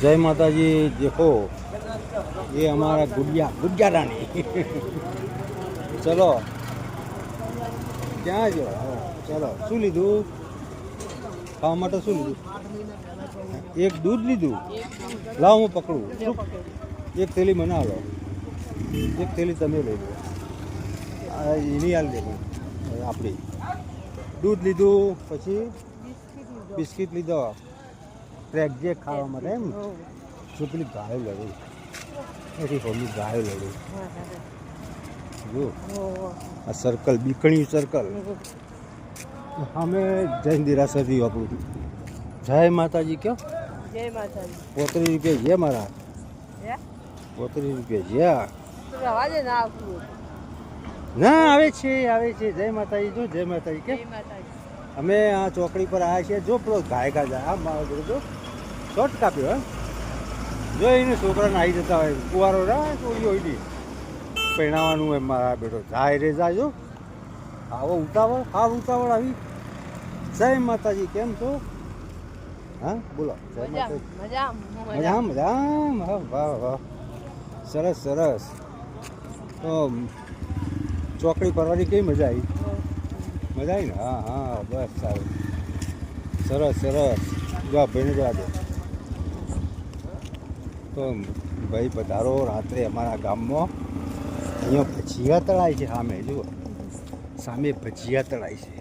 जय माता जी। देखो ये हमारा गुड़िया गुड़िया रानी चलो क्या जो चलो शू लीधु खावा माटे शू लीधु एक दूध लीधु लाओ हूँ पकड़ू एक थैली मना लो एक थैली तमे लई लो एनी हाल देखो आपणी दूध लीधु पछी बिस्किट लीधो ट्रेक जे खावा माटे एम जो पेली गाय लड़ी एटी होमी गाय लड़ी जो आ सर्कल बीकणी सर्कल हमें जैन दिरासर थी आपू जय माता जी क्यों जय माता जी 35 रुपया जे मारा 35 रुपया जे આવાજે ના આવતું ના આવે છે જય માતાજી જો જય માતાજી કે જય માતાજી અમે આ ચોકડી પર આવ્યા છીએ જો પેલો ગાય જાય આ મારો જો શોર્ટ કાપ્યો હે જો એને છોકરાને આવી જતા હોય કુવારો રા ચોરી હોય ની પહેણાવાનું એમ મારા બેટો જાય રે જાજો આવો ઉતાવળ આવી જય માતાજી કેમ છો હા બોલો જય માતાજી મજામ વાહ વાહ સરસ તો ચોકડી પરવાની કેવી મજા આવી ને હા બસ સારું સરસ જો ભાઈને જવા દો તો ભાઈ પધારો રાત્રે અમારા ગામમાં અહીંયા ભજીયા તળાય છે સામે ભજીયા તળાય છે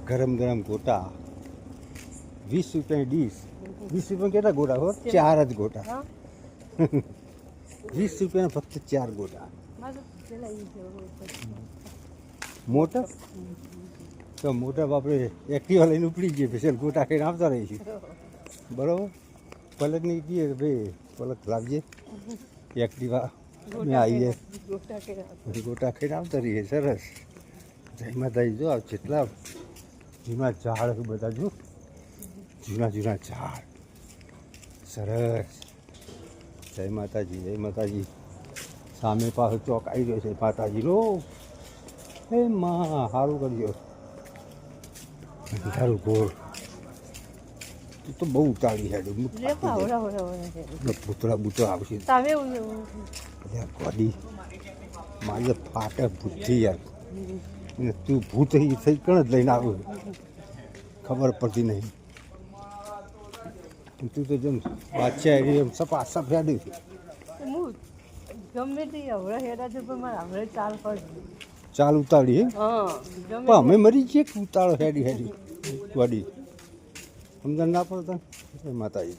ગરમ ગોટા 20 રૂપિયાની ડીશ 20 રૂપિયા કેટલા ગોટા હો 4 જ ગોટા 20 રૂપિયાના ફક્ત 4 ગોટા મોટા તો મોટા બાપરે એક્ટિવા લઈને ઉપડી જઈએ પછી ગોટા ખાઈને આવતા રહીશું બરાબર પલકની કહીએ કે ભાઈ પલક લાવજે એક્ટિવા અમે આવીએ ગોટા ખાઈને આવતા રહીએ સરસ જય માતાજી જો જેટલા જૂના ઝાડ બધા જો જૂના ઝાડ સરસ જય માતાજી સામે પાછો ચોક આવી ગયો છે માતાજીનો હે માં સારું કરજો તારું ગોળ તું તો બહુ ઉતાળી હેડું પૂતળા આવશે કોડી મારી ફાટે બુદ્ધિ યાર તું ભૂત થઈ કણ જ લઈને આવું ખબર પડતી નહીં તું તો જેમ બાદશાહ એમ સપાસપ હેડું ગમે તે હવળે હેડા છે પણ મારે હવળે ચાલ ઉતાળી પણ અમે મરી જઈએ કે ઉતાળો હેડી વાડી સમજણ ના પડતા જય માતાજી